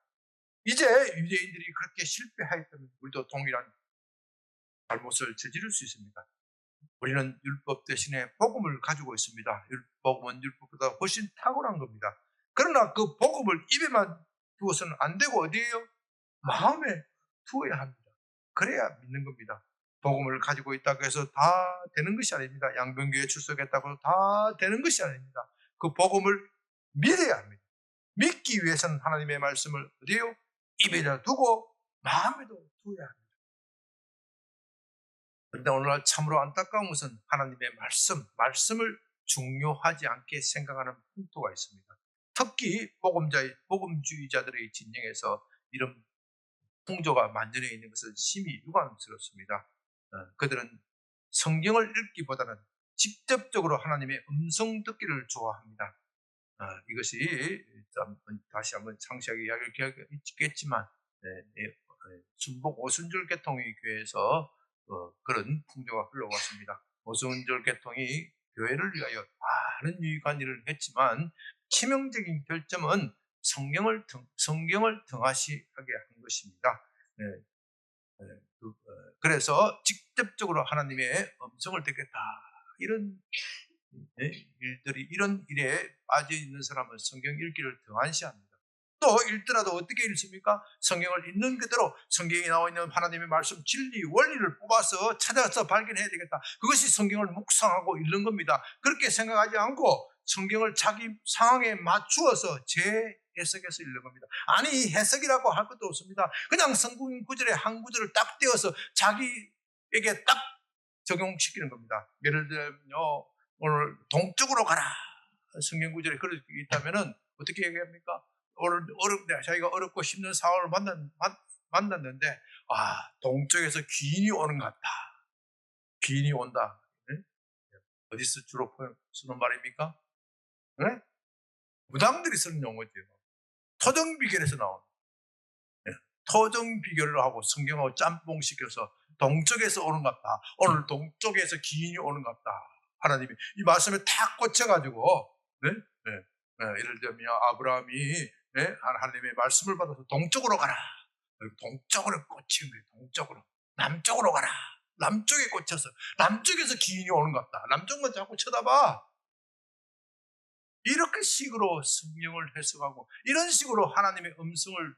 이제 유대인들이 그렇게 실패하였다면 우리도 동일한 잘못을 저지를 수 있습니다. 우리는 율법 대신에 복음을 가지고 있습니다. 복음은 율법보다 훨씬 탁월한 겁니다. 그러나 그 복음을 입에만 두어서는 안 되고 어디에요? 마음에 두어야 합니다. 그래야 믿는 겁니다. 복음을 가지고 있다고 해서 다 되는 것이 아닙니다. 양변교회에 출석했다고 해서 다 되는 것이 아닙니다. 그 복음을 믿어야 합니다. 믿기 위해서는 하나님의 말씀을 어디에요? 입에다 두고 마음에도 두어야 합니다. 그런데 오늘날 참으로 안타까운 것은 하나님의 말씀을 중요하지 않게 생각하는 풍토가 있습니다. 특히 복음주의자들의 진영에서 이런 풍조가 만연해 있는 것은 심히 유감스럽습니다. 그들은 성경을 읽기보다는 직접적으로 하나님의 음성 듣기를 좋아합니다. 이것이 다시 한번 상세하게 이야기를 있겠지만 순복 오순절 계통의 교회에서 그런 풍조가 흘러왔습니다. 오순절 계통이 교회를 위하여 많은 유익한 일을 했지만 치명적인 결점은 성경을 등하시하게 한 것입니다. 그래서 직접적으로 하나님의 음성을 듣겠다 이런 이런 일에 빠져 있는 사람은 성경 읽기를 등한시합니다. 또 읽더라도 어떻게 읽습니까? 성경을 있는 그대로 성경에 나와 있는 하나님의 말씀, 진리, 원리를 뽑아서 찾아서 발견해야 되겠다. 그것이 성경을 묵상하고 읽는 겁니다. 그렇게 생각하지 않고 성경을 자기 상황에 맞추어서 재해석해서 읽는 겁니다. 아니 해석이라고 할 것도 없습니다. 그냥 성경 구절에 한 구절을 딱 떼어서 자기에게 딱 적용시키는 겁니다. 예를 들면요, 오늘 동쪽으로 가라. 성경 구절에 그렇게 있다면은 어떻게 얘기합니까? 오늘 자기가 어렵고 힘든 상황을 만났는데, 동쪽에서 귀인이 오는 것 같다. 귀인이 온다. 네? 어디서 주로 쓰는 말입니까? 네? 무당들이 쓰는 용어죠. 토정비결에서 나온. 네. 토정비결을 하고 성경하고 짬뽕시켜서 동쪽에서 오는 것 같다. 오늘 동쪽에서 귀인이 오는 것 같다. 하나님이 이 말씀에 탁 꽂혀가지고, 네? 네. 네. 예를 들면 아브라함이 하나님의 말씀을 받아서 동쪽으로 가라. 동쪽으로 꽂힌 거예요. 동쪽으로. 남쪽으로 가라. 남쪽에 꽂혀서 남쪽에서 기인이 오는 것 같다. 남쪽만 자꾸 쳐다봐. 이렇게 식으로 성경을 해석하고 이런 식으로 하나님의 음성을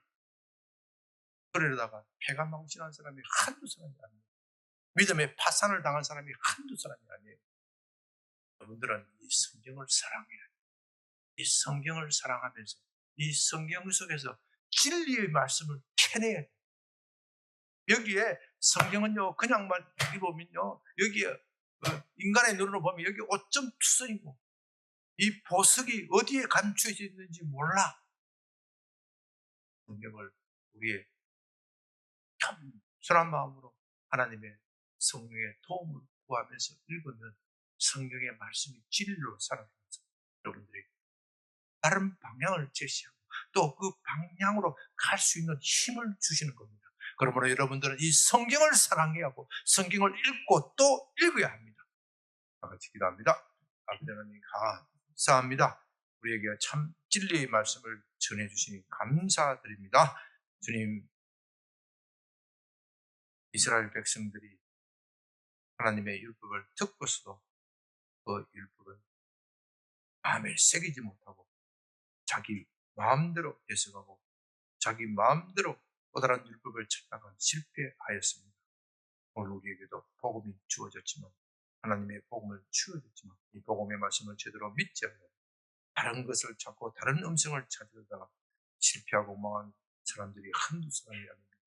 그러려다가 패가 망신한 사람이 한두 사람이 아니에요. 믿음의 파산을 당한 사람이 한두 사람이 아니에요. 여러분들은 이 성경을 사랑해야 해요. 이 성경을 사랑하면서 이 성경 속에서 진리의 말씀을 캐내야 돼요. 여기에 성경은요, 그냥만 읽어보면요, 여기에 인간의 눈으로 보면 여기 오점 투성이고 이 보석이 어디에 감추어져 있는지 몰라. 성경을 우리의 겸손한 마음으로 하나님의 성령의 도움을 구하면서 읽으면 성경의 말씀이 진리로 살아나면서 여러분들이 다른 방향을 제시하고 또 그 방향으로 갈 수 있는 힘을 주시는 겁니다. 그러므로 여러분들은 이 성경을 사랑해야 하고 성경을 읽고 또 읽어야 합니다. 다 같이 기도합니다. 아버지 하나님 감사합니다. 우리에게 참 진리의 말씀을 전해주시니 감사드립니다. 주님, 이스라엘 백성들이 하나님의 율법을 듣고서도 그 율법을 마음에 새기지 못하고 자기 마음대로 해석하고 자기 마음대로 또 다른 율법을 찾다가 실패하였습니다. 오늘 우리에게도 복음이 주어졌지만 하나님의 복음을 주어졌지만 이 복음의 말씀을 제대로 믿지 않고 다른 것을 찾고 다른 음성을 찾으다가 실패하고 망한 사람들이 한두 사람이 아닙니다.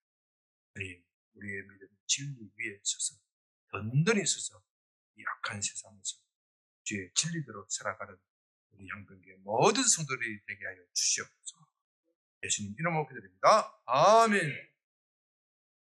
우리의 믿음 진리 위에 서서 든든히 서서 이 악한 세상에서 주의 진리대로 살아가는 우리 향병교회 모든 성도들이 되게 하여 주시옵소서. 예수님 이름으로 기도드립니다. 아멘.